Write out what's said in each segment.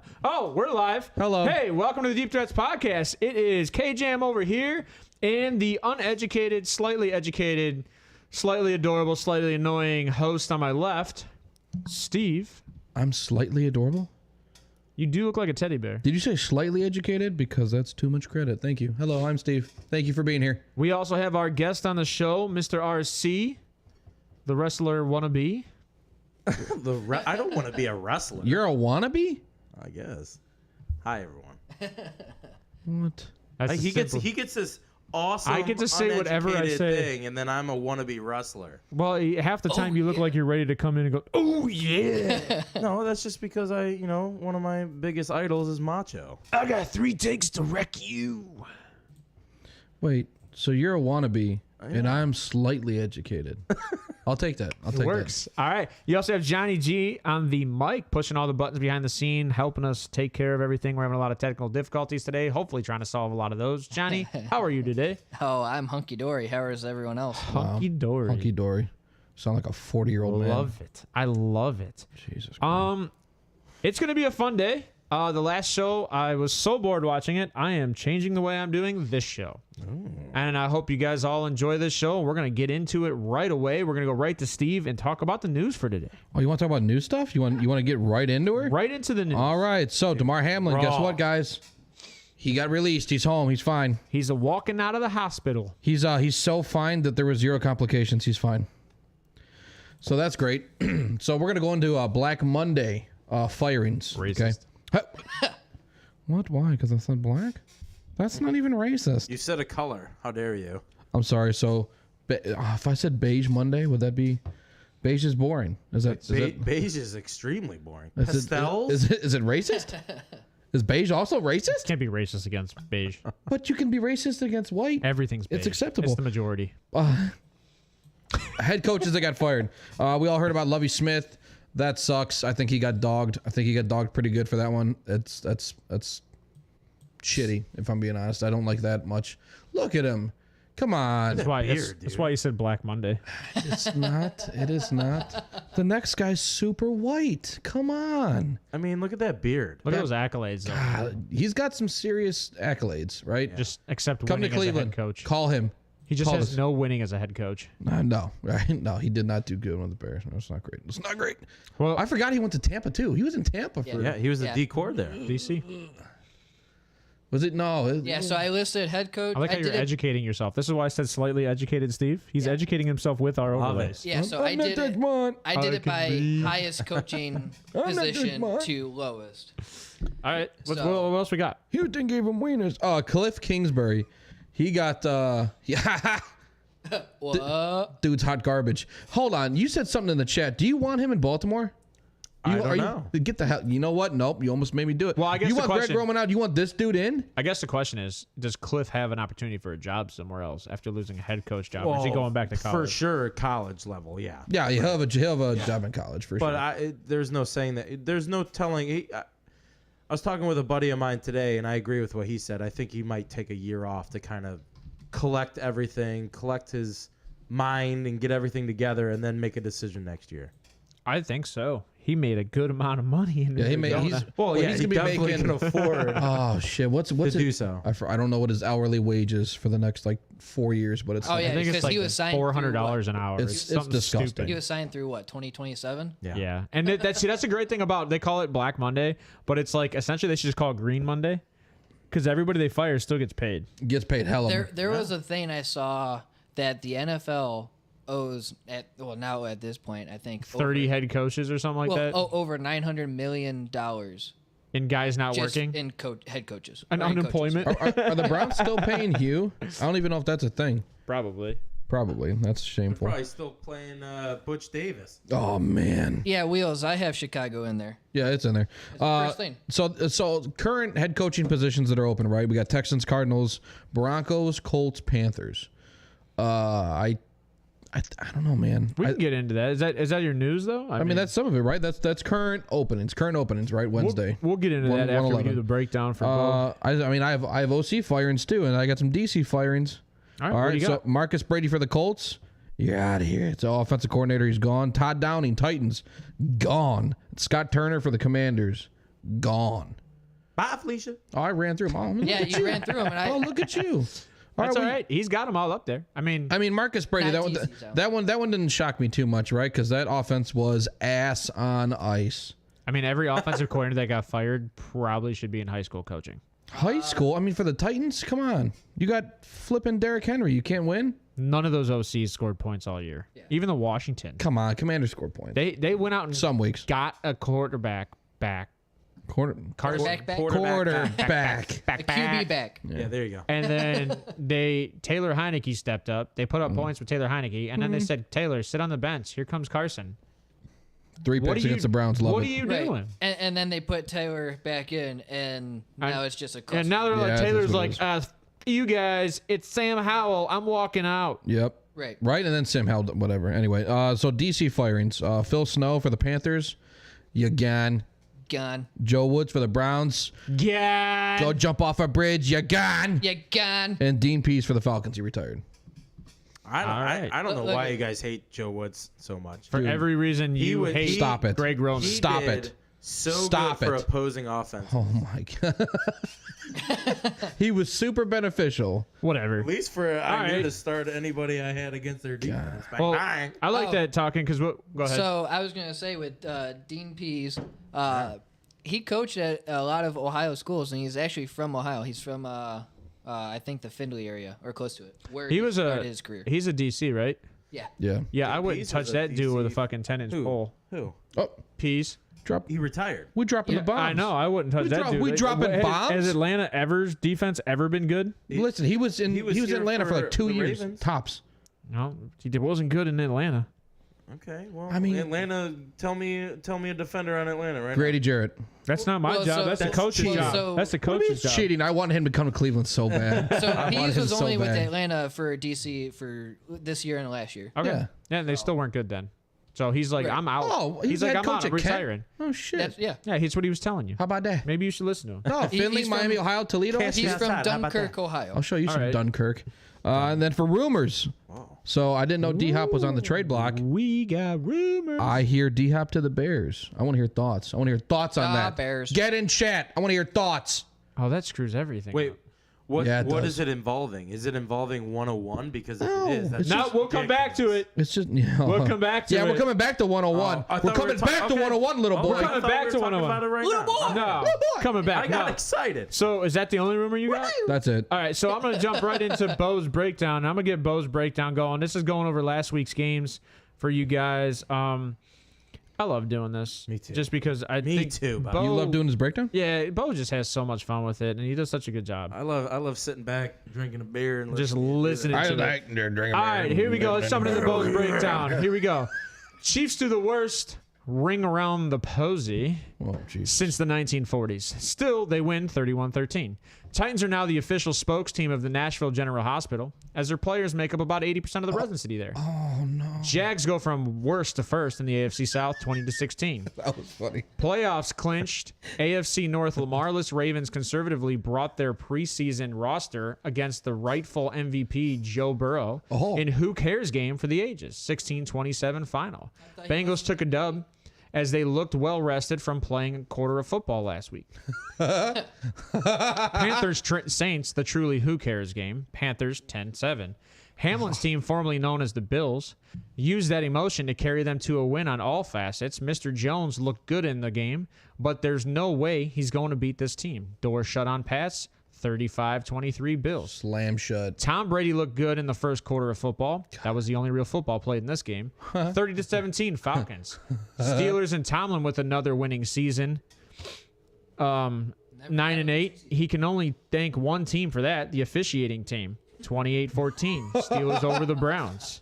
live. Oh, we're live. Hello. Hey, welcome to the Deep Threats Podcast. It is KJAM over here, and the uneducated, slightly educated, slightly adorable, slightly annoying host on my left, Steve. I'm slightly adorable? You do look like a teddy bear. Did you say slightly educated? Because that's too much credit. Thank you. Hello, I'm Steve. Thank you for being here. We also have our guest on the show, Mr. RC, the wrestler wannabe. I don't want to be a wrestler. You're a wannabe? I guess. Hi, everyone. What? That's He simple. gets this awesome. I get to say whatever I uneducated say. thing, and then I'm a wannabe wrestler. Well, half the time you look like you're ready to come in and go, oh, yeah. No, that's just because one of my biggest idols is Macho. I got 3 takes to wreck you. Wait, so you're a wannabe, and I'm slightly educated. I'll take that. I'll take Works. All right. You also have JonnyG on the mic, pushing all the buttons behind the scene, helping us take care of everything. We're having a lot of technical difficulties today, hopefully trying to solve a lot of those. Johnny, how are you today? Oh, I'm hunky-dory. How is everyone else? Hunky-dory. that. Hunky dory. Sound like a 40-year-old man. Love it. I love it. Jesus Christ. It's going to be a fun day. The last show, I was so bored watching it. I am changing the way I'm doing this show. And I hope you guys all enjoy this show. We're going to get into it right away. We're going to go right to Steve and talk about the news for today. Oh, you want to talk about new stuff? You want to get right into her? Right into the news. All right. So, Damar Hamlin, guess what, guys? He got released. He's home. He's fine. He's walking out of the hospital. He's so fine that there was 0 complications. He's fine. So that's great. So we're gonna go into Black Monday firings. Racist. Okay. What? Why? Because I said black? That's not even racist. You said a color. How dare you? I'm sorry. So if I said beige Monday, would that be? Beige is boring. Is that? Beige is extremely boring. Is Pastels. is it racist? Is beige also racist? Can't be racist against beige. But you can be racist against white. Everything's beige. It's acceptable. It's the majority. Head coaches that got fired. We all heard about Lovie Smith. That sucks. I think he got dogged. I think he got dogged pretty good for that one. That's shitty, if I'm being honest. I don't like that much. Look at him. Come on. That's why you said Black Monday. It's not. It is not. The next guy's super white. Come on. I mean, look at that beard. Look at those accolades, though. God, he's got some serious accolades, right? Just accept Come to winning as a head Cleveland. coach. Call him. He just Call has us. no winning as a head coach. No, right? No, he did not do good with the Bears. No, it's not great. It's not great. Well, I forgot he went to Tampa too. He was in Tampa for. Yeah, he was the Yeah. decor there. DC. Was it? No. Yeah, so I listed head coach. I like how did you're educating yourself. This is why I said slightly educated, Steve. He's educating himself with our Love it. overlays. Yeah, so I did it. I did it by highest coaching position to lowest. All right. What So- what else we got? Houston gave him wieners. Cliff Kingsbury. He got yeah. What? Dude's hot garbage. Hold on. You said something in the chat. Do you want him in Baltimore? I don't know. Get the hell. You know what? Nope. You almost made me do it. Well, I guess you the want Greg question- Roman out. You want this dude in? I guess the question is, does Cliff have an opportunity for a job somewhere else after losing a head coach job? Or is he going back to college? For sure, college level, yeah. Yeah, he'll have a job in college for But sure. there's no saying that. There's no telling. I was talking with a buddy of mine today, and I agree with what he said. I think he might take a year off to kind of collect everything, collect his mind, and get everything together, and then make a decision next year. I think so. He made a good amount of money in Yeah, he made. Arizona. He's he gonna be definitely making. can afford Oh shit! What's to it? do so. I don't know what his hourly wage is for the next 4 years, but it's. Oh, like- yeah. I think it's because like he was signed through $400 an hour. It's something disgusting. stupid. He was signed through what, 2027? Yeah, and that's a great thing about, they call it Black Monday, but it's like essentially they should just call it Green Monday, because everybody they fire still gets paid. Gets paid hella. There was a thing I saw that the NFL owes now at this point, I think 30 head coaches or something like that, over $900 million and guys not just working, in head coaches and or in unemployment. coaches. Are the Browns still paying Hugh? I don't even know if that's a thing. Probably. Probably. That's shameful. Probably still playing Butch Davis. Oh man. Yeah, Wheels. I have Chicago in there. Yeah, it's in there. First thing. So current head coaching positions that are open, right? We got Texans, Cardinals, Broncos, Colts, Panthers. I don't know, man. We can get into that. Is that your news though? I mean, that's some of it, right? That's current openings. Current openings, right? Wednesday. We'll get into that after we do the breakdown for both. I have OC firings too, and I got some DC firings. All right, All what right, do you so got? Marcus Brady for the Colts. You're out of here. It's the offensive coordinator. He's gone. Todd Downing, Titans, gone. Scott Turner for the Commanders, gone. Bye, Felicia. Oh, I ran through them. Oh, Yeah, you ran through them, and oh, look at you. That's all right. He's got them all up there. I mean, Marcus Brady. Not That TC's one didn't shock me too much, right? Because that offense was ass on ice. every offensive coordinator that got fired probably should be in high school coaching. High school. For the Titans, come on. You got flipping Derrick Henry. You can't win. None of those OCs scored points all year. Yeah. Even the Washington. Come on, Commander scored points. They went out and Some weeks. got a quarterback back. Carson. Quarterback back. Quarterback. The QB back. Yeah, there you go. And then Taylor Heineke stepped up. They put up points with Taylor Heineke, and then they said, Taylor, sit on the bench. Here comes Carson. 3 picks against the Browns. Love What it. are you Right. doing? And then they put Taylor back in, and now it's just a cluster. And now they're Yeah, like, that's Taylor's what it like, you guys, it's Sam Howell. I'm walking out. Yep. Right. Right, and then Sam held whatever. Anyway, so DC firings. Phil Snow for the Panthers. You gone. Gone. Joe Woods for the Browns. Yeah. Go jump off a bridge. You gone. You gone. And Dean Pease for the Falcons. He retired. I don't know Look why at- you guys hate Joe Woods so much. For every reason you would- hate Stop it. Greg Roman. He Stop did it. So Stop good for it. opposing offense. Oh my god. He was super beneficial. Whatever. At least for I knew right. to start anybody I had against their defense. Well, Bang. I like that talking because go ahead. So I was gonna say with Dean Pease, he coached at a lot of Ohio schools, and he's actually from Ohio. He's from I think the Findlay area or close to it, where he was started his career. he's a DC, right? Yeah. Yeah. Yeah, I wouldn't Pease touch was a that dude with a DC. fucking 10-inch pole. Who? Oh, Pease. drop. He retired. We dropping the bombs. I know. I wouldn't touch that dude. We dropping bombs. Has Atlanta ever's defense ever been good? Listen, he was in he was in here Atlanta for for like 2 the years Ravens. tops. No, he wasn't good in Atlanta. Okay, well, I mean- Atlanta. Tell me a defender on Atlanta right Grady Jarrett. That's not my Well, job. so- That's the that's coach's cheating. job. So- That's the What do you mean coach's job. cheating? I wanted him to come to Cleveland so bad. So I wanted Pease him was so only with bad. Atlanta for DC for this year and last year. Okay. Yeah. Yeah, and they still weren't good then. So he's like, Right. I'm out. Oh, he he's was like, head I'm coach out. I'm at Kent? retiring. Oh shit. That's, yeah. Yeah, he's what he was telling you. How about that? Maybe you should listen to him. No, Finley, he's from- Miami, Ohio, Toledo. Cassie He's from outside. How about Dunkirk, that? Ohio. I'll show you some right. Dunkirk. And then for rumors. So I didn't know D Hop was on the trade block. We got rumors. I hear D Hop to the Bears. I want to hear thoughts. I want to hear thoughts on that. Bears. Get in chat. I want to hear thoughts. Oh, that screws everything. Wait, up. what? Yeah, it What does. is it involving? Is it involving 101? Because if No, it is, that's it's No, just we'll come back to it. It's just We'll come back to yeah, it. we're coming back to 101. I we're thought we coming were back to okay. 101, little Oh, boy. We're coming I thought back we were to talking 101. about it right now. No, coming back. I got no. excited. So is that the only rumor you got? That's it. All right, so I'm going to jump right into Bo's breakdown. I'm going to get Bo's breakdown going. This is going over last week's games for you guys. I love doing this. Me too. Just because I Me think too, Bob. Bo, You love doing this breakdown? Yeah, Bo just has so much fun with it, and he does such a good job. I love sitting back, drinking a beer, and Just listening. listening to it. drinking. All right, here we go. Let's jump into the Bo's breakdown. Here we go. Chiefs do the worst ring around the posy Oh, jeez. since the 1940s. Still, they win 31-13. Titans are now the official spokes team of the Nashville General Hospital, as their players make up about 80% of the residency there. Oh no, Jags go from worst to first in the AFC South, 20-16. that was funny. Playoffs clinched. AFC North Lamarless Ravens conservatively brought their preseason roster against the rightful MVP Joe Burrow in Who Cares game for the ages. 16-27 final. Bengals took a dub as they looked well rested from playing a quarter of football last week. Panthers Saints, the truly Who Cares game. Panthers 10-7. Hamlin's team, formerly known as the Bills, used that emotion to carry them to a win on all facets. Mr. Jones looked good in the game, but there's no way he's going to beat this team. Door shut on Pats, 35-23 Bills. Slam shut. Tom Brady looked good in the first quarter of football. That was the only real football played in this game. 30-17 Falcons. Steelers and Tomlin with another winning season. 9-8. He can only thank one team for that, the officiating team. 28-14. Steelers over the Browns.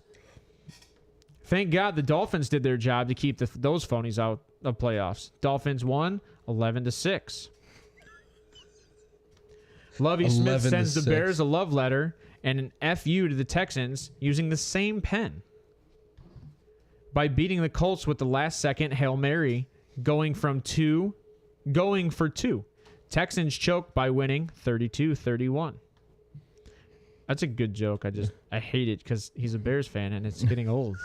Thank God the Dolphins did their job to keep those phonies out of playoffs. Dolphins won 11-6. Lovie Smith sends the 11-6. Bears a love letter and an FU to the Texans using the same pen by beating the Colts with the last-second Hail Mary, going for two. Texans choked by winning 32-31. That's a good joke. I hate it because he's a Bears fan and it's getting old.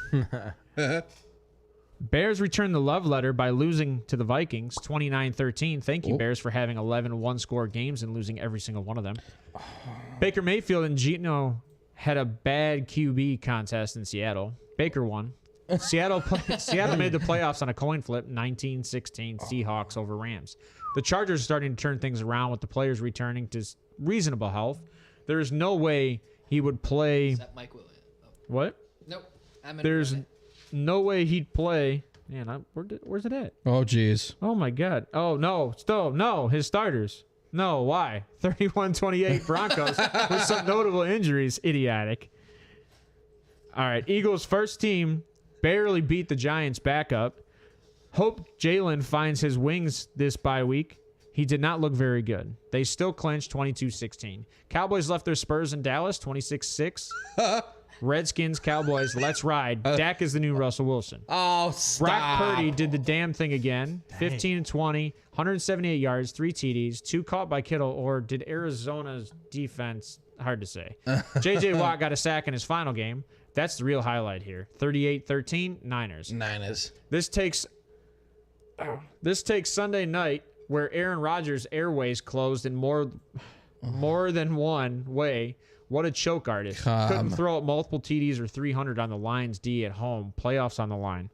Bears returned the love letter by losing to the Vikings 29-13. Thank you, Bears, for having 11 one-score games and losing every single one of them. Baker Mayfield and Geno had a bad QB contest in Seattle. Baker won. Seattle made the playoffs on a coin flip, 19-16 Seahawks over Rams. The Chargers are starting to turn things around with the players returning to reasonable health. There is no way he would play. Is that Mike Williams? Oh. What? Nope. There's no way he'd play. Man, where's it at? Oh, jeez. Oh, my God. Oh, no, his starters. No, why? 31-28 Broncos with some notable injuries. Idiotic. All right, Eagles' first team barely beat the Giants' backup. Hope Jalen finds his wings this bye week. He did not look very good. They still clinched 22-16. Cowboys left their Spurs in Dallas 26-6. Redskins, Cowboys, let's ride. Dak is the new Russell Wilson. Oh, stop. Brock Purdy did the damn thing again. 15-20, 178 yards, 3 TDs, 2 caught by Kittle, or did Arizona's defense? Hard to say. J.J. Watt got a sack in his final game. That's the real highlight here. 38-13, Niners. This takes Sunday night, where Aaron Rodgers' airways closed in more than one way. What a choke artist. Couldn't throw up multiple TDs or 300 on the Lions D at home. Playoffs on the line.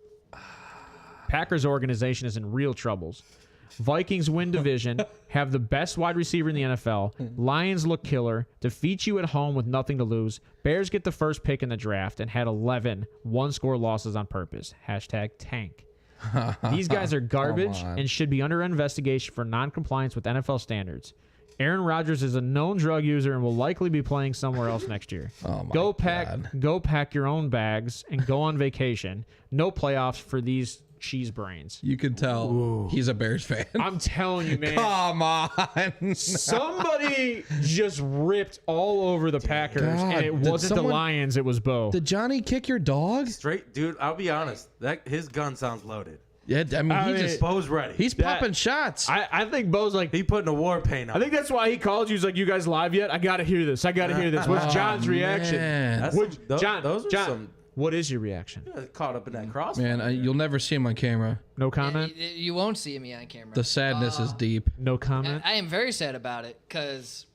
Packers organization is in real troubles. Vikings win division, have the best wide receiver in the NFL. Lions look killer, defeat you at home with nothing to lose. Bears get the first pick in the draft and had 11 one-score losses on purpose. #tank. These guys are garbage and should be under investigation for non-compliance with NFL standards. Aaron Rodgers is a known drug user and will likely be playing somewhere else next year. Go pack your own bags and go on vacation. No playoffs for these cheese brains. You can tell he's a Bears fan. I'm telling you, man. Come on. Somebody just ripped all over the Packers, and it wasn't the Lions, it was Bo. Did Johnny kick your dog? Straight, dude, I'll be honest. His gun sounds loaded. Yeah, I mean, Bo's ready. He's popping shots. I think Bo's like, he putting a war paint on. I think that's why he called you. He's like, you guys live yet? I got to hear this. What's John's reaction? Man. John, what is your reaction? Caught up in that cross. Man, you'll never see him on camera. No comment? Yeah, you won't see me on camera. The sadness is deep. No comment? I am very sad about it because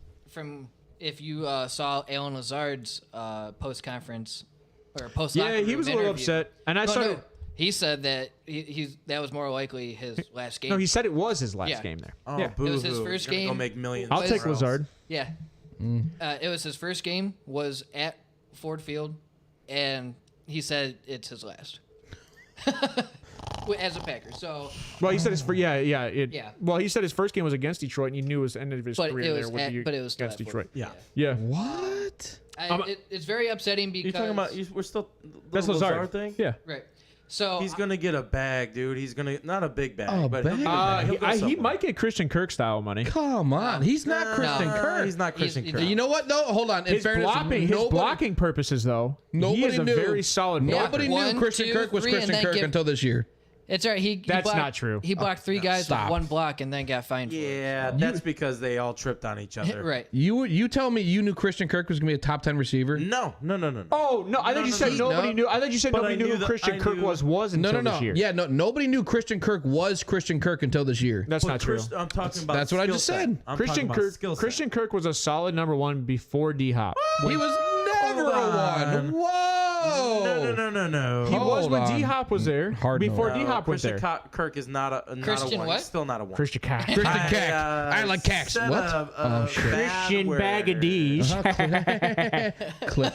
if you saw Alan Lazard's post-conference or post-locker room he was a little interview. upset. And I started... No. He said that that was more likely his last game. No, he said it was his last game there. Oh, yeah. It was his first game. Go make millions. I'll take Lazard. Yeah. It was his first game, was at Ford Field, and he said it's his last. As a Packer. So. Well, he said his first. Yeah. Well, he said his first game was against Detroit, and he knew it was the end of his career there. But it was against Detroit. Yeah. What? It's very upsetting because. You're talking about we're still that's Lazard thing. Yeah. Right. So he's gonna get a bag, dude. He's gonna not a big bag, but he'll get a bag. bag. He might get Christian Kirk style money. Come on, he's not Christian Kirk. He's not Christian Kirk. You know what? No, hold on. In His fairness, blocking purposes, though, he is a very solid blocker. Nobody knew Christian Kirk was Christian Kirk until this year. It's all right. That's not true. He blocked 3 guys with 1 block and then got fined for it. Yeah, that's because they all tripped on each other. Right. You tell me you knew Christian Kirk was going to be a top 10 receiver? No. Oh, no. I thought you said nobody knew. I thought you said nobody knew who Christian Kirk was until this year. Yeah, no. Nobody knew Christian Kirk was Christian Kirk until this year. That's not true. I'm talking about That's what I just said. Christian Kirk was a solid number 1 before D-Hop. He was never a 1. Whoa. No. He was when D-Hop was there. Before D-Hop went there. Christian Kirk is not a Christian 1. what? He's still not a 1. Christian Cack. Christian Cack. I like cacks. What? Christian Bag of D's. Clipping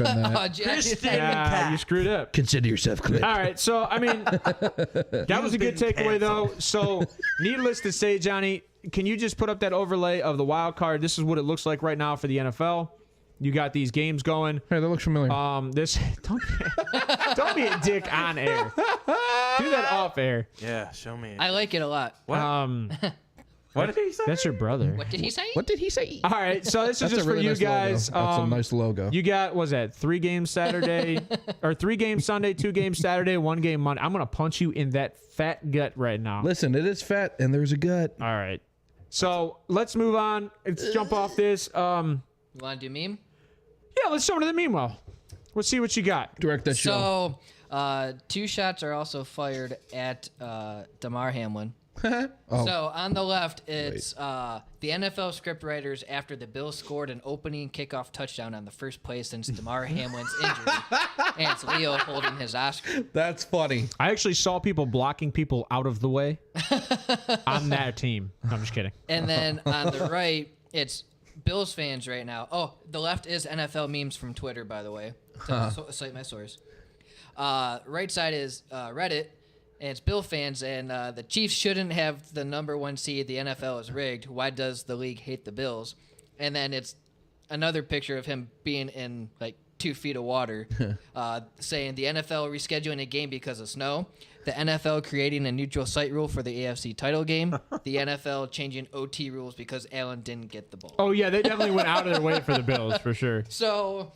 that. You screwed up. Consider yourself clipped. All right, so, I mean, that was a good takeaway, though. So, needless to say, Johnny, can you just put up that overlay of the wild card? This is what it looks like right now for the NFL. You got these games going. Hey, that looks familiar. Don't be a dick on air. Do that off air. Yeah, show me. I like it a lot. What did he say? That's your brother. What did he say? What did he say? All right, so this is just for really you nice guys. Logo. That's a nice logo. You got, was that 3 games Saturday, or 3 games Sunday, 2 games Saturday, 1 game Monday. I'm gonna punch you in that fat gut right now. Listen, it is fat and there's a gut. All right, so let's move on. Let's jump off this. You want to do meme? Yeah, let's jump into the meanwhile. Let's see what you got. Direct that show. So, 2 shots are also fired at Damar Hamlin. Oh. So on the left, it's the NFL scriptwriters after the Bills scored an opening kickoff touchdown on the first play since Damar Hamlin's injury, and it's Leo holding his Oscar. That's funny. I actually saw people blocking people out of the way on that team. No, I'm just kidding. And then on the right, it's Bills fans right now. Oh, the left is NFL memes from Twitter, by the way. To cite my source. Right side is Reddit. And it's Bill fans, and the Chiefs shouldn't have the number 1 seed. The NFL is rigged. Why does the league hate the Bills? And then it's another picture of him being in like 2 feet of water, saying the NFL rescheduling a game because of snow, the NFL creating a neutral site rule for the AFC title game, the NFL changing OT rules because Allen didn't get the ball. Oh yeah, they definitely went out of their way for the Bills for sure. So,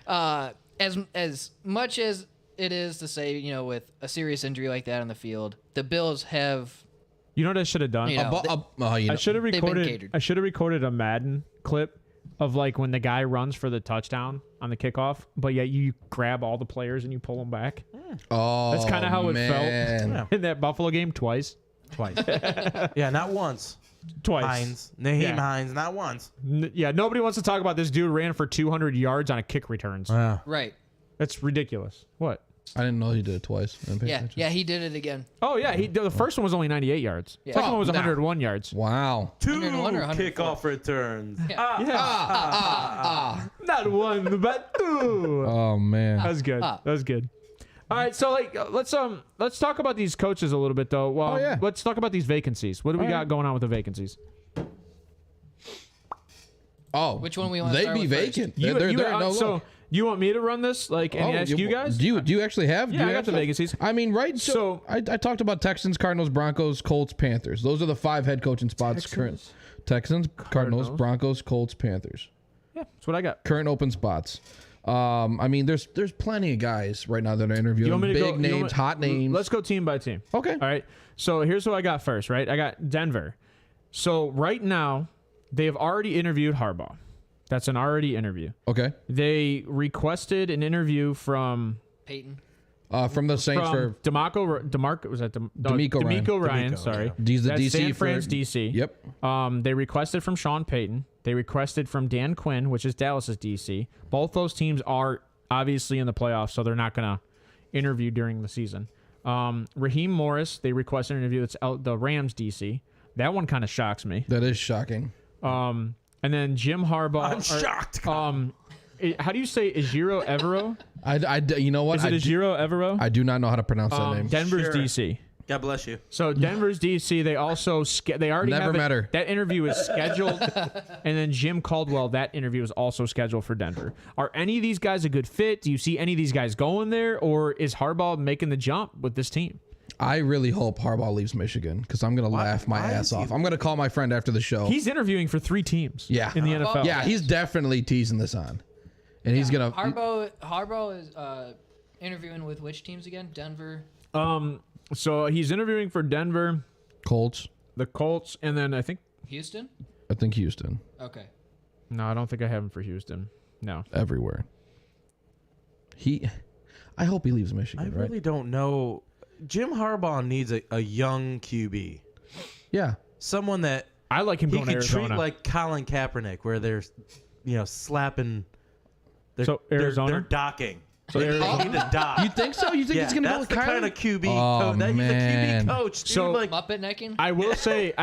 as much as it is to say, with a serious injury like that on the field, the Bills have. You know what I should have done? You know, I should have been recorded. catered. I should have recorded a Madden clip of like when the guy runs for the touchdown on the kickoff, but yet you grab all the players and you pull them back. Oh, That's kind of how it man. felt in that Buffalo game twice. Yeah, not once. Twice. Hines. Naheem Yeah. Hines, not once. Yeah, nobody wants to talk about this dude ran for 200 yards on a kick returns. Right. That's ridiculous. What? I didn't know he did it twice. I didn't pay attention. Yeah, he did it again. Oh yeah, the first one was only 98 yards. Yeah. Second Oh, one was nah. 101 yards. Wow. 2 101 or 104? kickoff returns. Not one, but two. Oh man. That was good. That was good. All right, so let's talk about these coaches a little bit though. Well, yeah. let's talk about these vacancies. What do we got going on with the vacancies? Oh, Which one we want to They start be with first? vacant. They're no so look. you want me to run this and ask you guys? Do you actually have? Yeah, do you I got have the stuff? vacancies. I mean, right? So- I talked about Texans, Cardinals, Broncos, Colts, Panthers. Those are the 5 head coaching spots. Current Texans, Cardinals, Broncos, Colts, Panthers. Yeah, that's what I got. Current open spots. I mean, there's plenty of guys right now that are interviewing. You want me to Big go, names, hot names. Let's go team by team. Okay. All right. So here's what I got first, right? I got Denver. So right now, they have already interviewed Harbaugh. That's an already interview. Okay. They requested an interview from Peyton. From the Saints for D'Amico Ryan. Sorry, He's the That's DC San for Fran's DC. Yep. They requested from Sean Payton. They requested from Dan Quinn, which is Dallas's DC. Both those teams are obviously in the playoffs, so they're not going to interview during the season. Raheem Morris, they requested an interview. That's the Rams DC. That one kind of shocks me. That is shocking. And then Jim Harbaugh. I'm shocked. How do you say Ejiro Evero? You know what? Is it Ejiro Evero? I do not know how to pronounce that name. Denver's Sure. DC. God bless you. So Denver's DC. They also they already Never have met her. That interview is scheduled, and then Jim Caldwell. That interview is also scheduled for Denver. Are any of these guys a good fit? Do you see any of these guys going there, or is Harbaugh making the jump with this team? I really hope Harbaugh leaves Michigan because I'm going to laugh my ass off. I'm going to call my friend after the show. He's interviewing for 3 teams. Yeah. in the NFL. Yeah, he's definitely teasing this on. And he's going to... Harbaugh is interviewing with which teams again? Denver. So he's interviewing for Denver, Colts. the Colts, and then I think Houston. I think Houston. Okay. no, I don't think I have him for Houston. No. Everywhere. I hope he leaves Michigan, I right? really don't know. Jim Harbaugh needs a young QB. Yeah. Someone that I like him he going to could Arizona. treat like Colin Kaepernick, where they're, slapping. So, Arizona? They're docking. So They Arizona? need to dock. You think so? You think he's going to go that's with the Kyler? kind of QB. Oh, He's a man. QB coach. Dude. So- Like, Muppet necking. I will say.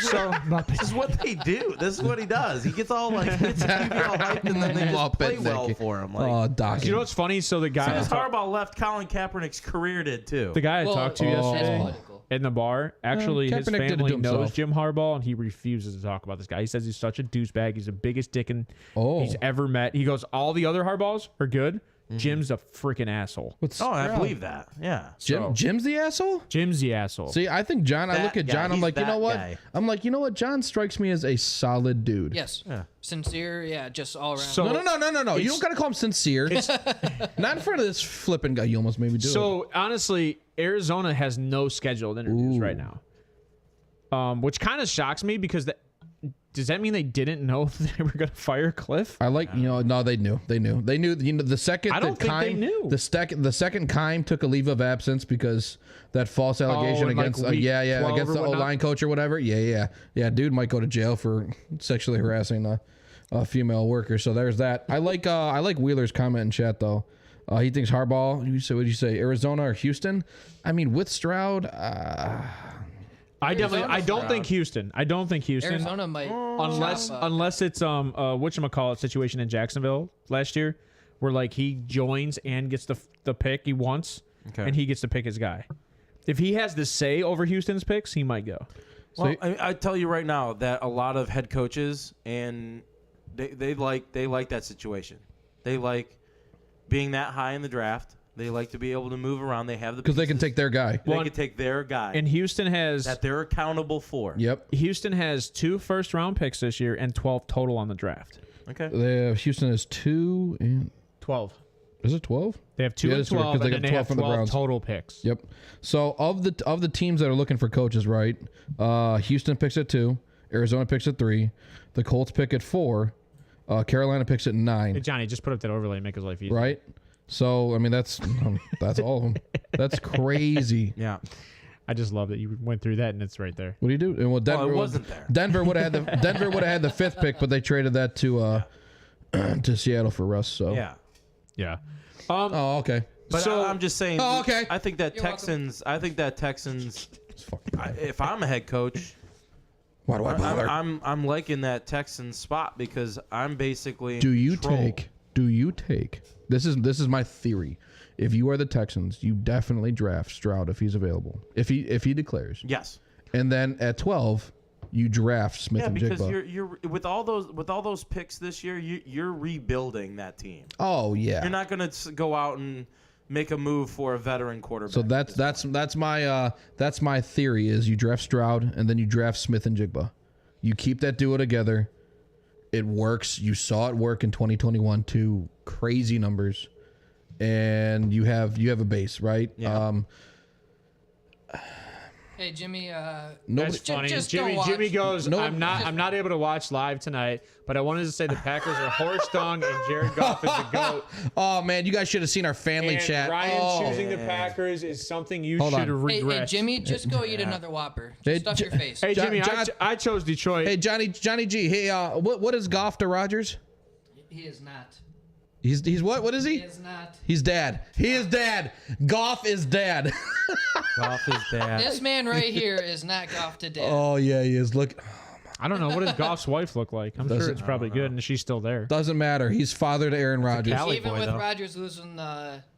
So this is what they do. This is what he does. He gets all like gets the QB all hyped, and then they just Muppet play well necking. for him. Like, Oh, Doc. you know what's funny? So the guy, As Harbaugh left, Colin Kaepernick's career did too. the guy I Well, talked to that's yesterday political. in the bar, actually, his Kaepernick did it to family knows himself. Jim Harbaugh, and he refuses to talk about this guy. He says he's such a douchebag. He's the biggest dick Oh. he's ever met. He goes, all the other Harbaughs are good. Jim's a freaking asshole. I believe that. Yeah. Jim's the asshole? Jim's the asshole. See, I think John, I That look at guy. John, I'm He's like, you know that what? guy. I'm like, you know what? John strikes me as a solid dude. Yes. Yeah. Sincere. Yeah. Just all around. So- No. You don't got to call him sincere. Not in front of this flipping guy. You almost made me do it. So honestly, Arizona has no scheduled interviews right now, which kind of shocks me because does that mean they didn't know they were going to fire Cliff? I like, no, they knew. The second I don't think they knew. The second Keim took a leave of absence because that false allegation in, like, against, week 12 against or the whatnot? O-line coach or whatever. Yeah. Dude might go to jail for sexually harassing a female worker. So there's that. I like Wheeler's comment in chat though. He thinks Harbaugh. What did you say? Arizona or Houston? I mean, with Stroud. I don't think Houston. Arizona might Unless it's whatchamacallit situation in Jacksonville last year, where like he joins and gets the pick he wants, and he gets to pick his guy. If he has the say over Houston's picks, he might go. Well, I tell you right now that a lot of head coaches and they like that situation. They like being that high in the draft. They like to be able to move around. They have the because they can take their guy. They can take their guy. And Houston has that they're accountable for. Yep. Houston has 2 first-round picks this year and 12 total on the draft. Okay. Houston has 2 and 12. Is it 12? They have 2 and 12, and then they have 12 total picks. Yep. So of the teams that are looking for coaches, right? Houston picks at 2, Arizona picks at 3, the Colts pick at 4, Carolina picks at 9. Hey, Johnny, just put up that overlay and make his life easy. Right. So I mean that's all of them. That's crazy. Yeah. I just love that you went through that and it's right there. What do you do? And well, Denver it wasn't there. Denver would have had the 5th pick, but they traded that to to Seattle for Russ. So Yeah. Oh, okay. But So- I'm just saying. Oh, okay. I think that You're Texans. I think that Texans. It's fucking If I'm a head coach, why do I bother? I'm liking that Texans spot because I'm basically. in Do you control. take? This is my theory. If you are the Texans, you definitely draft Stroud if he's available. If he declares. Yes. And then at 12, you draft Smith Yeah, and because Jigba. you're with all those picks this year, you're rebuilding that team. Oh yeah. You're not going to go out and make a move for a veteran quarterback. So that's my theory is you draft Stroud and then you draft Smith and Jigba. You keep that duo together. It works. You saw it work in 2021 to crazy numbers, and you have a base, right? Yeah. Hey Jimmy, That's funny. just go Jimmy watch. goes, No. I'm not able to watch live tonight, but I wanted to say the Packers are horse dung and Jared Goff is the GOAT. Oh man, you guys should have seen our family And chat. Ryan Oh. choosing the Packers is something you Hold should on. Hey, regret. Jimmy, just go eat another Whopper. Hey, Stuff your face. Hey, Jimmy, John- I chose Detroit. Hey Johnny G. Hey, what is Goff to Rodgers? He is not. He's what? What is He he? is not. He's dad. He is dad. Goff is dad. Goff is bad. This man right here is not Goff to death. Oh yeah, he is. Look, I don't know. What does Goff's wife look like? I'm sure it's probably good, and she's still there. doesn't matter. He's father to Aaron Rodgers. Cali Even boy, with though. Rodgers losing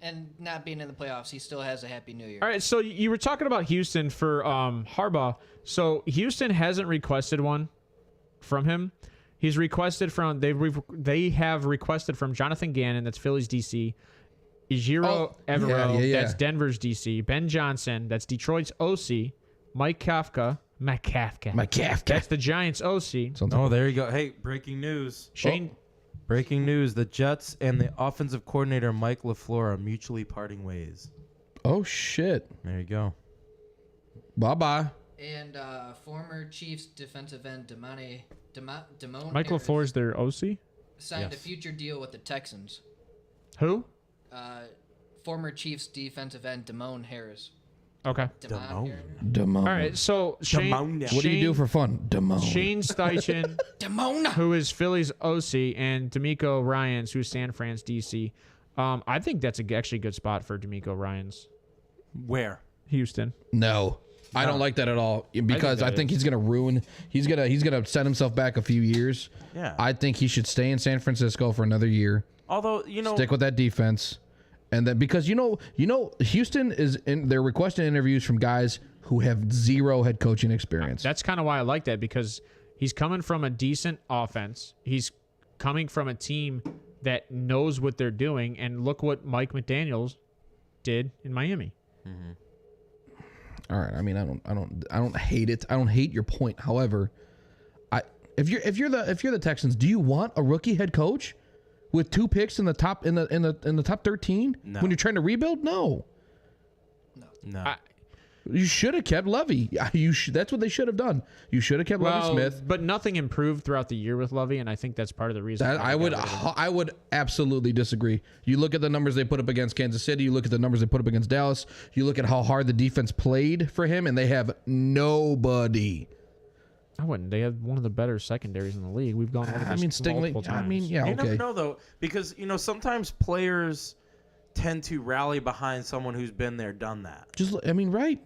and not being in the playoffs, he still has a Happy New Year. All right, so you were talking about Houston for Harbaugh. So Houston hasn't requested one from him. He's requested from they have requested from Jonathan Gannon, that's Philly's DC, Ejiro Evero, yeah. that's Denver's DC, Ben Johnson, that's Detroit's OC, Mike Kafka, that's the Giants OC, Oh, there you go. Hey, breaking news. Shane. Breaking news. The Jets and the offensive coordinator Mike LaFleur are mutually parting ways. Oh shit. There you go. Bye bye. And former Chiefs defensive end Damone Mike Harris LaFleur's their OC. signed a Yes. future deal with the Texans. Who? Former Chiefs defensive end Damone Harris. Okay. Damone. Damone. All right. So Shane, Damone. What do you do for fun? Damone. Shane Steichen, Damone. who is Philly's OC, and D'Amico Ryans, who's San Fran's DC. I think that's actually a good spot for D'Amico Ryans. Where? Houston. No. I don't like that at all because I that think he's gonna ruin. He's gonna set himself back a few years. Yeah. I think he should stay in San Francisco for another year. Although, Stick with that defense, and then because Houston is they're requesting interviews from guys who have zero head coaching experience. That's kind of why I like that, because he's coming from a decent offense. He's coming from a team that knows what they're doing, and look what Mike McDaniels did in Miami. All right. I mean, I don't hate it. I don't hate your point. However, if you're the Texans, do you want a rookie head coach with 2 picks in the top in the top 13 No. when you're trying to rebuild? No. No. You should have kept Lovey. That's what they should have done. You should have kept Lovey Smith. But nothing improved throughout the year with Lovey, and I think that's part of the reason. That, I would absolutely disagree. You look at the numbers they put up against Kansas City. You look at the numbers they put up against Dallas. You look at how hard the defense played for him, and they have nobody. I wouldn't. They have one of the better secondaries in the league. We've gone over this Stingley. multiple times. Yeah, You okay. never know though, because sometimes players tend to rally behind someone who's been there, done that. Right.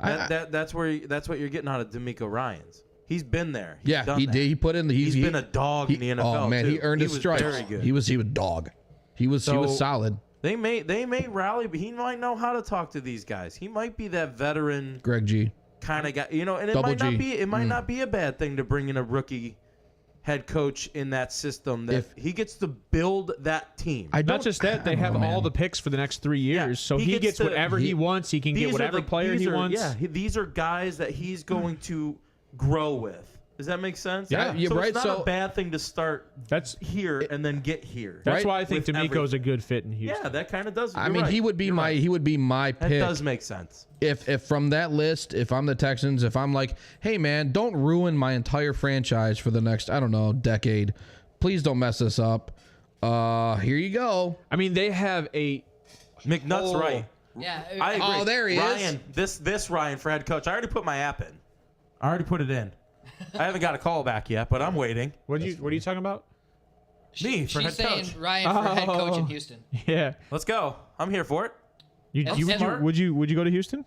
That's what you're getting out of D'Amico Ryans. He's been there. He's done he that. did. He put in the. He's been a dog in the NFL. Oh man, too. he earned his stripes. Very good. He was dog. He was solid. They may rally, but he might know how to talk to these guys. He might be that veteran Greg G. kind of guy, and it Double might not G. be not be a bad thing to bring in a rookie head coach in that system that he gets to build that team. Not just that, they have all the picks for the next 3 years, so he gets whatever he wants. He can get whatever player he wants. Yeah, these are guys that he's going to grow with. Does that make sense? Yeah, so right. It's not a bad thing to start here and then get here. That's why I think D'Amico's a good fit in Houston. Yeah, that kind of does. I mean, he would be my pick. That does make sense. If from that list, if I'm the Texans, if I'm like, hey man, don't ruin my entire franchise for the next, I don't know, decade. Please don't mess this up. Here you go. I mean, they have a McNutt's right. Yeah. I agree. Oh, there he Ryan, is. This Ryan for head coach. I already put my app in. I already put it in. I haven't got a call back yet, but I'm waiting. What are you talking about? Me for She's head saying coach. Ryan for head coach in Houston. Yeah. Let's go. I'm here for it. Would you go to Houston?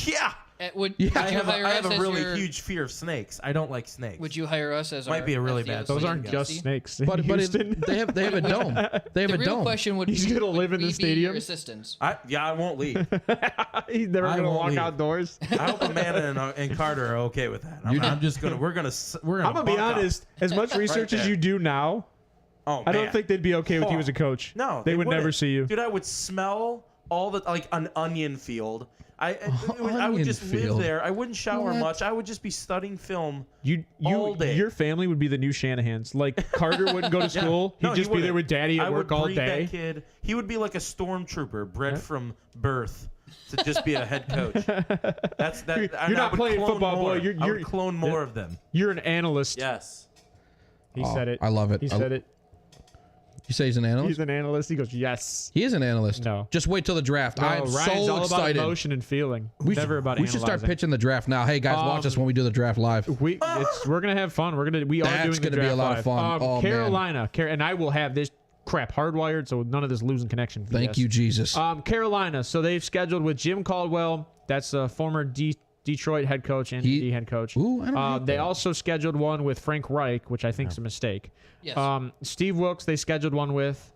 Yeah. Would I you have hire us a as really your- huge fear of snakes. I don't like snakes. Would you hire us as Might our be a really FDOC? bad Those aren't Yeah. just snakes. In But Houston. they have a dome. They have The a real dome. question would He's be, gonna live in would the we be stadium? your assistants? I won't leave. He's never I gonna won't walk leave. outdoors. I hope Amanda and Carter are okay with that. I'm just gonna. We're gonna. I'm gonna be bunk up. honest. As much research as there. you do now, Oh, I don't man. think they'd be okay with you Oh. as a coach. No, they would never wouldn't. see you. Dude, I would smell all the like an onion field. I would Onion just field. live there. I wouldn't shower What? much. I would just be studying film. You, all day. your family would be the new Shanahans. Like Carter wouldn't go to school. No, He'd he just be there wouldn't. with Daddy at I work would all breed day. That kid. He would be like a stormtrooper, bred from birth to just be a head coach. That's that. You're and I not would playing clone football, more. boy. You're- I you're- would clone more of them. You're an analyst. Yes. He said it. I love it. He said it. You say he's an analyst? He's an analyst. He goes, yes. He is an analyst. No. Just wait till the draft. No, I'm Ryan's so all excited. about emotion and feeling. We Never should, about we should start analyzing. pitching the draft now. Hey guys, watch us when we do the draft live. We're gonna have fun. We are doing That's the gonna be draft a lot of live. fun. Oh, man. Carolina, and I will have this crap hardwired, so none of this losing connection. Thank BS. you, Jesus. Carolina. So they've scheduled with Jim Caldwell. That's a former Detroit head coach and D head coach. Ooh, I don't hate they that. also scheduled one with Frank Reich, which I think is a mistake. Yes. Steve Wilkes they scheduled one with,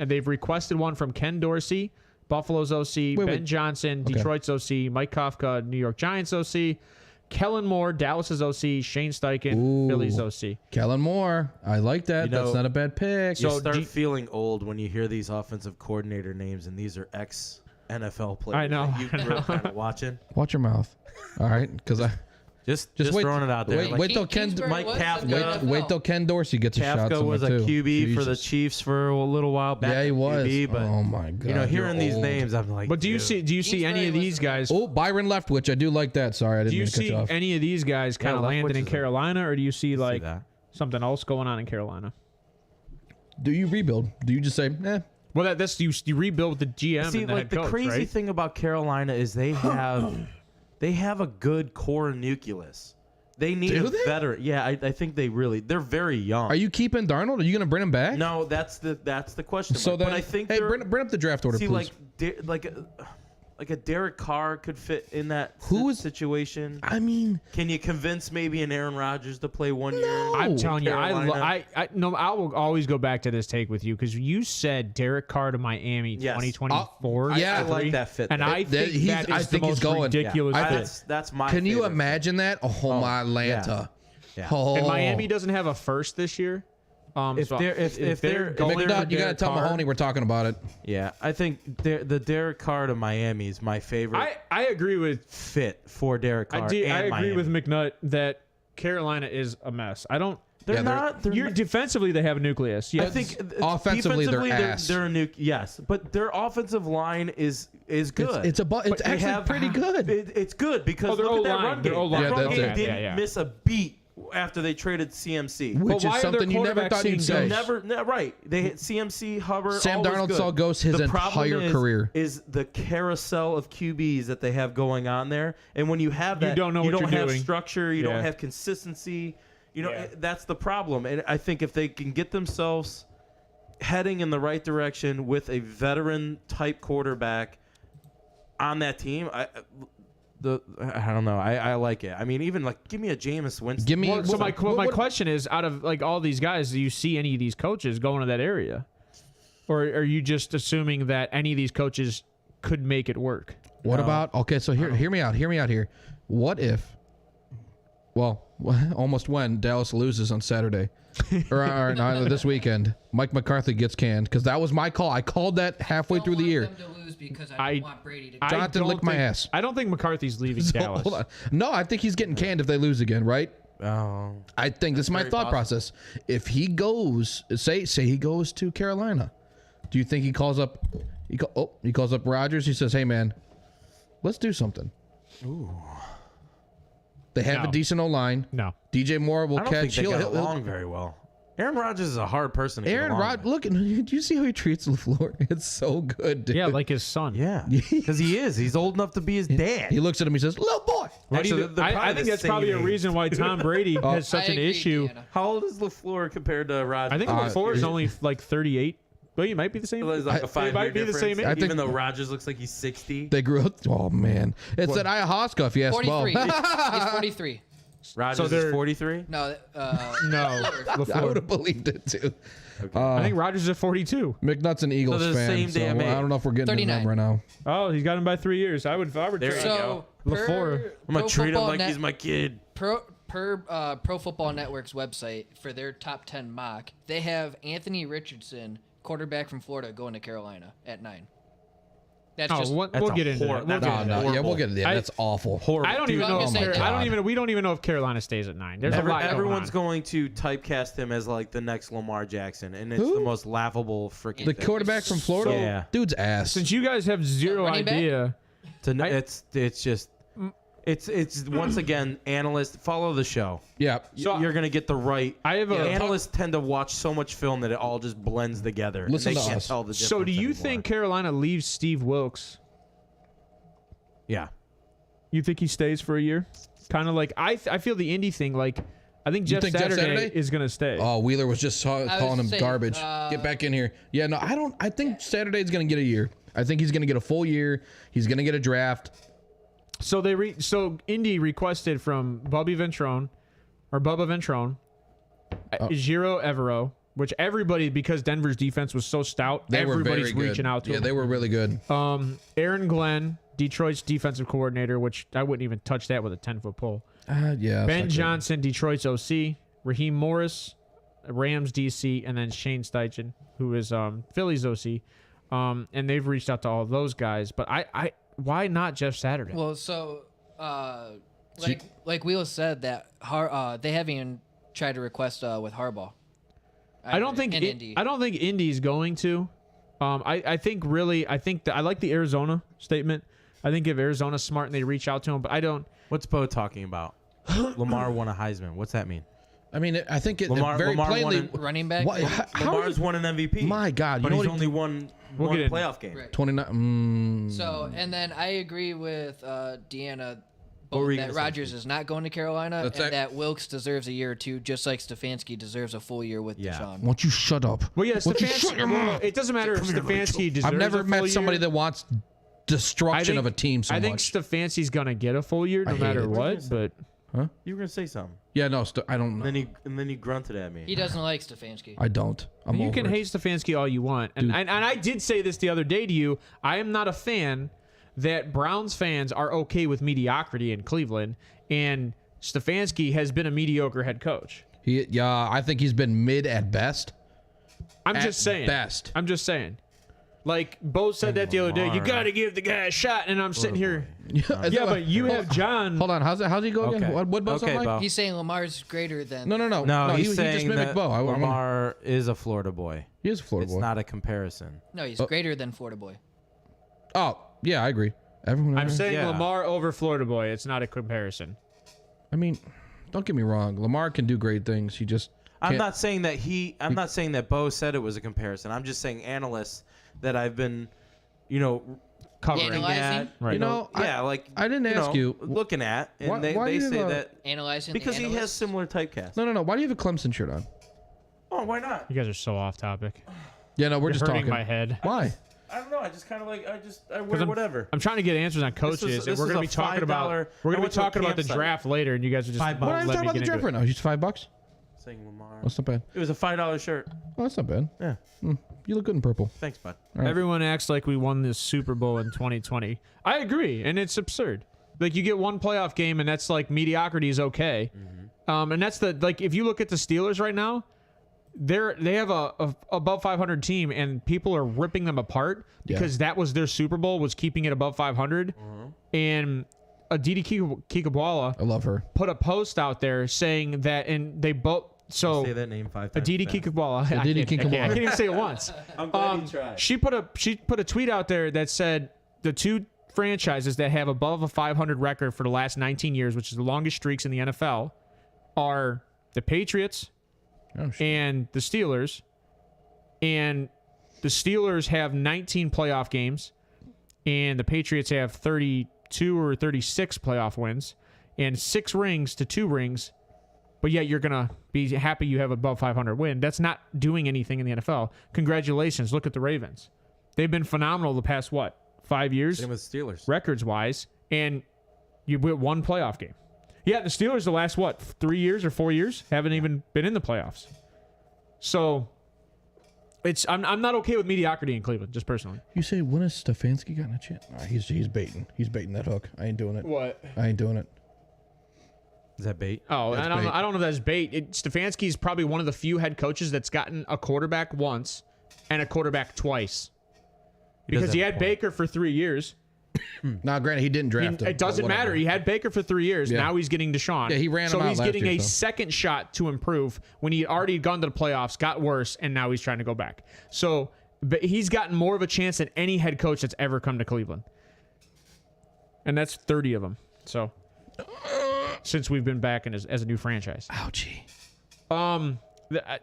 and they've requested one from Ken Dorsey, Buffalo's OC, Ben Johnson, Detroit's OC, Mike Kafka, New York Giants OC, Kellen Moore, Dallas's OC, Shane Steichen, Philly's OC. Kellen Moore. I like that. That's not a bad pick. You start feeling old when you hear these offensive coordinator names, and these are ex-NFL players. I know, that you grew up kind of watching. Watch your mouth. All right, because I Just wait, throwing it out there. Wait, Like, wait till Ken. Kingsbury Mike was Kafka. in the NFL. Wait till Ken Dorsey gets a shot. Kafka was a somewhere, too. QB for the Jesus. Chiefs for a little while back. Yeah, he was. QB, but Oh my God. you know, hearing you're these old. names, I'm like. But do you dude. see any of Kingsbury these guys? Oh, Byron Leftwich. I do like that. Sorry, I didn't Do you mean to cut see you off. any of these guys kind of Leftwich landing in is a- Carolina, or do you see like that? something else going on in Carolina? Do you rebuild? Do you just say, Well, that's you rebuild with the GM See, and the like head the coach, crazy right? thing about Carolina is they have a good core nucleus. They need Do a they? veteran. Yeah, I think they're very young. are you keeping Darnold? Are you going to bring him back? No, that's the question. So mark. then, but I think hey, they're- bring up the draft order, see please. like a Derek Carr could fit in that situation. I mean, Can you convince maybe an Aaron Rodgers to play 1 year? I'm telling you, Carolina? I will always go back to this take with you because you said Derek Carr to Miami Yes. 2024. yeah. I like that fit. And there. I think that is the most ridiculous Yeah, fit. that's my. can you favorite. imagine that? Oh, my Atlanta. Yeah. Oh. And Miami doesn't have a first this year. If so they're- if they're going McNutt, for McNutt, you got to Derek tell Carr- Mahoney we're talking about it. Yeah, I think the Derek Carr to Miami is my favorite I agree with fit for Derek Carr. I and agree Miami. with McNutt that Carolina is a mess. I don't. They're Yeah, not. They're You're not- defensively, they have a nucleus. I Yes. think Offensively, they're ass. They're a yes, but their offensive line is good. It's But they actually pretty good. It's good because their look at that O-line. run Their game. O-line. That Yeah, run that's game it. didn't Yeah. miss a beat after they traded CMC. Which why is are something their you never quarterbacks thought you'd seeing say. ghosts? Right. They hit CMC, Hubbard. Sam all was Darnold good. saw ghosts his The problem entire is- career. Is the carousel of QBs that they have going on there, and when you have You that, don't know you what don't you're have doing. structure, you Yeah. don't have consistency. You know, Yeah. that's the problem. And I think if they can get themselves heading in the right direction with a veteran type quarterback on that team, I don't know. I like it. I mean, even like give me a Jameis Winston. Give me. Well, so my what- question is, out of like all these guys, do you see any of these coaches going to that area, or are you just assuming that any of these coaches could make it work? What about? Okay, so hear me out. Hear me out here. What if? Well, almost when Dallas loses on Saturday, or no, this weekend, Mike McCarthy gets canned because that was my call. I called that halfway through the year. Them to lose because I don't want Brady to. Jonathan don't licked my think- ass. I don't think McCarthy's leaving Dallas. Hold on. No, I think he's getting canned if they lose again, right? Oh, I think this is my very thought possible. process. If he goes, say he goes to Carolina, do you think he calls up? He calls up Rodgers. He says, "Hey man, let's do something." Ooh. They have No. a decent O line. No. DJ Moore will I don't catch. think they get along very well. Aaron Rodgers is a hard person to get Aaron along Rod, with. look, do you see how he treats LaFleur? It's so good, dude. Yeah, like his son. Yeah, because he is. He's old enough to be his dad. He looks at him. He says, "Little boy." What do you Actually, do? they're I probably think the that's same probably a age. reason why Tom Brady has such I an agree, issue. Deanna. How old is LaFleur compared to Rodgers? I think LaFleur is only like 38. But he might be the same. It's like a It 5 might be the same age. I think- even though Rodgers looks like he's 60. They grew up. Oh man, it's that ayahuasca. If you ask 43. Bo. He's 43. Rodgers they're- is 43. No, No, I would LaFleur. have believed it too. I think Rodgers is at 42. McNutt's an Eagles they're the fan, same so damn I age. don't know if we're getting to the 39. number now. Oh, he's got him by 3 years. I would There you try. go. So LaFleur. I'm gonna treat him like he's my kid. Pro Football Network's website for their top 10 mock. They have Anthony Richardson, quarterback from Florida, going to Carolina at 9. That's Oh, just. we'll That's get a into hor- that. We'll that's get a into No, that. yeah, we'll horrible. get to that. I- That's awful. Horrible. I don't Dude, even I'm know. just If saying I don't that. even. We don't even know if Carolina stays at 9. There's a lot. Everyone's going going to typecast him as like the next Lamar Jackson, and it's the most laughable freaking. The thing. quarterback from Florida, Yeah. dude's ass. Since you guys have zero running back? idea. It's just. It's once again analysts follow the show. Yeah, So- You're gonna get the right. I have a. Analysts tend to watch so much film that it all just blends together. Listen and to they can't us. tell the difference. So do you anymore. think Carolina leaves Steve Wilkes? Yeah. You think he stays for a year? Kind of like I feel the indie thing. Like I think Jeff think Jeff Saturday Saturday? is gonna stay. Oh, Wheeler was just calling him saying, garbage. Get back in here. Yeah, no, I don't. I think Saturday's gonna get a year. I think he's gonna get a full year. He's gonna get a draft. So so Indy requested from Bubba Ventrone, Giro Evero, which everybody, because Denver's defense was so stout, They were everybody's very good. reaching out to Yeah, him. they were really good. Aaron Glenn, Detroit's defensive coordinator, which I wouldn't even touch that with a 10-foot pole. Yeah. Ben that's Johnson, Detroit's OC, Raheem Morris, Rams DC, and then Shane Steichen, who is Philly's OC. And they've reached out to all those guys, but I why not Jeff Saturday? Well, so like Wheeler said that they haven't even tried to request with Harbaugh. I don't think Indy. I don't think Indy's going to. I think that I like the Arizona statement. I think if Arizona's smart and they reach out to him, but I don't. What's Bo talking about? Lamar won a Heisman. What's that mean? I mean, I think it Lamar very won plainly. an- running back. Why, how Lamar's won an MVP. My God, you but know he's what only won We'll one get in. playoff game. Right. 29. So and then I agree with Deanna. What were you That gonna say, Rodgers Steve? is not going to Carolina, That's and it. that Wilkes deserves a year or two, just like Stefanski deserves a full year with Yeah. Deshaun. Won't you shut up? Well, yeah, Won't you shut your Stefanski. mouth? It doesn't matter if Stefanski deserves. I've never a met full somebody year. that wants destruction of a team so I think much. Stefanski's gonna get a full year no hate matter it. what. But You were gonna say something. Yeah, no, I don't know. And then he grunted at me. He doesn't like Stefanski. I don't. I'm you over can it. hate Stefanski all you want, and I did say this the other day to you. I am not a fan that Browns fans are okay with mediocrity in Cleveland, and Stefanski has been a mediocre head coach. Yeah, I think he's been mid at best. I'm At just saying. best. I'm just saying. Like Bo said that the other day. You got to give the guy a shot, and I'm sitting here. Yeah, but you have John. Hold on. How's he go again? Okay. What Bo sound like? Bo. He's saying Lamar's greater than. No. He's He saying just mimicked that Bo. Lamar is a Florida boy. He is a Florida It's boy. not a comparison. No, he's greater than Florida boy. Oh, yeah, I agree. Everyone. I'm saying Yeah. Lamar over Florida boy. It's not a comparison. I mean, don't get me wrong. Lamar can do great things. He just. I'm can't- not saying that I'm not saying that Bo said it was a comparison. I'm just saying analysts that I've been, Covering. Analyzing? at. Right. I didn't ask you. Looking at, and Why- they why do you say have a- that Analyzing because the he has analysts? similar typecast. No. Why do you have a Clemson shirt on? Oh, why not? You guys are so off topic. Yeah, no, we're You're just hurting talking. my head. Why? I don't know. I just kind of I wear whatever. I'm trying to get answers on coaches, this and we're is going to a be talking about $5 we're going I to be went to a talking about the campsite. draft later, and you guys are just $5. We're not even let talking me about the get draft into right it. now. It's $5. Saying Lamar. That's not bad. It was a $5 shirt. Oh, that's not bad. Yeah. You look good in purple. Thanks, bud. Right. Everyone acts like we won this Super Bowl in 2020. I agree, and it's absurd. Like, you get one playoff game, and that's like mediocrity is okay. And that's if you look at the Steelers right now, they have a above 500 team, and people are ripping them apart because that was their Super Bowl, was keeping it above 500. And Aditi Kikabwala I love her. put a post out there saying that, and they both. So Say that name 5 times. Aditi fast. Kikabwala. Aditi I can't Kikabwala. even say it once. I'm glad you tried. She put a tweet out there that said the two franchises that have above a 500 record for the last 19 years, which is the longest streaks in the NFL, are the Patriots Oh, shit. and the Steelers. And the Steelers have 19 playoff games, and the Patriots have 32 or 36 playoff wins, and 6 rings to 2 rings. But yet you're going to be happy you have above 500 win. That's not doing anything in the NFL. Congratulations. Look at the Ravens. They've been phenomenal the past, 5 years? Same with Steelers. Records-wise, and you win one playoff game. Yeah, the Steelers the last, 3 years or 4 years haven't even been in the playoffs. So I'm not okay with mediocrity in Cleveland, just personally. You say, when has Stefanski gotten a chance? Nah, he's baiting. He's baiting that hook. I ain't doing it. What? I ain't doing it. Is that bait? Oh, That's I don't bait. know if that's bait. Stefanski is probably one of the few head coaches that's gotten a quarterback once and a quarterback twice. Because he had Baker for 3 years. Now, granted, he didn't draft him. It doesn't but whatever. matter. He had Baker for 3 years. Yeah. Now he's getting Deshaun. Yeah, he ran So him out he's last getting year, a so. second shot to improve when he had already gone to the playoffs, got worse, and now he's trying to go back. So but he's gotten more of a chance than any head coach that's ever come to Cleveland. And that's 30 of them. So since we've been back as a new franchise. Ouchie.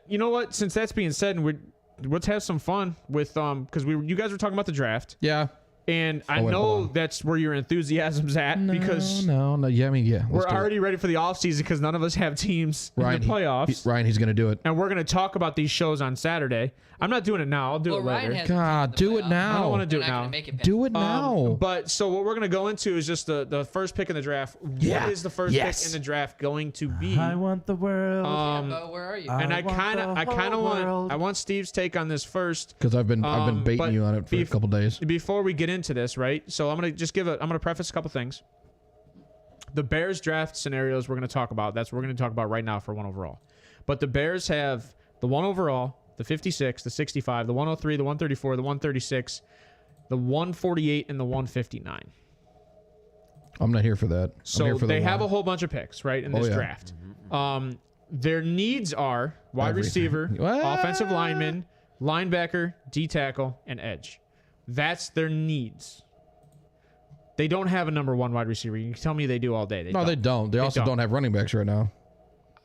You know what? Since that's being said, and let's have some fun with because you guys were talking about the draft. Yeah. And I wait, know hold on. that's where your enthusiasm's at because No. Yeah, I mean, yeah. we're let's do it. already ready for the offseason because none of us have teams in the playoffs. Ryan, he's going to do it. And we're going to talk about these shows on Saturday. I'm not doing it now. I'll do it Ryan later. has God, do it now. I don't want to do They're it not now. gonna make it past Do it now. But so what we're going to go into is just the first pick in the draft. Yeah. What is the first Yes. pick in the draft going to be? I want the world. Bo, where are you? And I want kind the of whole want world. Steve's take on this first. Because I've been but baiting you on it for a couple days. Before we get into this, right? So I'm gonna preface a couple things. The Bears draft scenarios we're gonna talk about. That's what we're gonna talk about right now for 1 overall. But the Bears have the 1 overall, the 56, the 65, the 103, the 134, the 136, the 148, and the 159. I'm not here for that. I'm So here for they the have one. a whole bunch of picks, right, in this yeah. draft. Their needs are wide Everything. receiver, What? offensive lineman, linebacker, D tackle, and edge. That's their needs. They don't have a number 1 wide receiver. You can tell me they do all day. No, they don't. They also don't have running backs right now.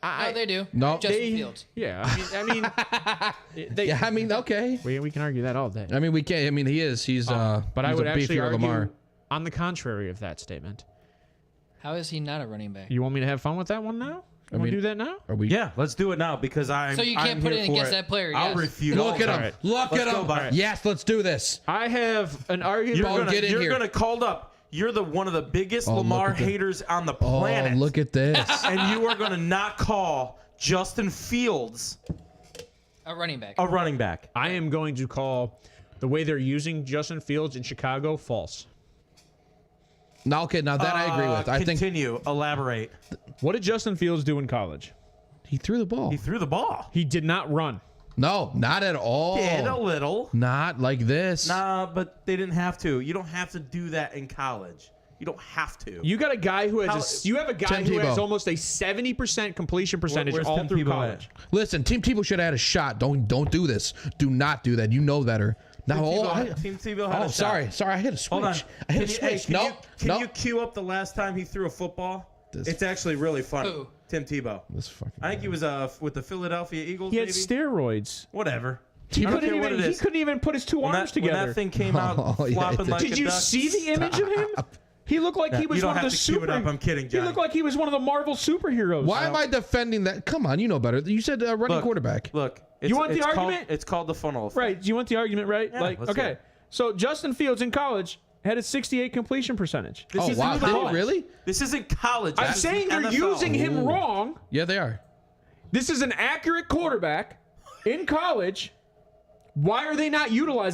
No, they do. No. Justin Fields. Yeah, I mean, they, Yeah, I mean, okay. we can argue that all day. I mean, we can't. I mean, he is. He's. But I he's would a actually beefier argue Lamar. on the contrary of that statement. How is he not a running back? You want me to have fun with that one now? You want mean- to do that now? Are we? Yeah, let's do it now because So you can't put it against that player, I'll yes. refute. Look all at of him. it. Look Let's at go, him. Byron. Yes, let's do this. I have an argument. You're Bo, gonna get in here. called up. You're one of the biggest Oh, Lamar look at that. haters on the Oh, planet. look at this. And you are gonna not call Justin Fields A running back. a running back. I am going to call the way they're using Justin Fields in Chicago false. No, okay, now that I agree with. I think Continue. Elaborate. What did Justin Fields do in college? he threw the ball. He threw the ball. He did not run. No, not at all. Did a little. Not like this. Nah, but they didn't have to. You don't have to do that in college. You don't have to. You got a guy who has you have a guy Tim who has Tebow. almost a 70% completion percentage Where's all Tim through Tebow college. Listen, Tim Tebow should have had a shot. Don't do this. Do not do that. You know better. Now, Tim Tebow had a shot. sorry. I hit a switch. Hold on. I hit a switch. Can you cue up the last time he threw a football? It's actually really funny. Who? Tim Tebow. This fucking I think he was with the Philadelphia Eagles. He had maybe? steroids. Whatever. He I don't couldn't care what even. it He is. couldn't even put his two arms When together. that thing came out Oh, yeah, flopping it like did. a Did you duck. see the image of him? He looked like he was you don't one of have the to cue super. it up. I'm kidding, He Johnny. looked like he was one of the Marvel superheroes. Why am I defending that? Come on, you know better. You said running quarterback. Look. You want the it's argument? Called, it's called the funnel effect. Right? Do you want the argument? Right? Yeah, like, let's hear okay. it. So Justin Fields in college had a 68 completion percentage. This Oh, isn't wow. Did he college. really? This isn't college. I'm This is saying the you're NFL. using him wrong. Yeah, they are. This is an accurate quarterback in college. Why are they not utilizing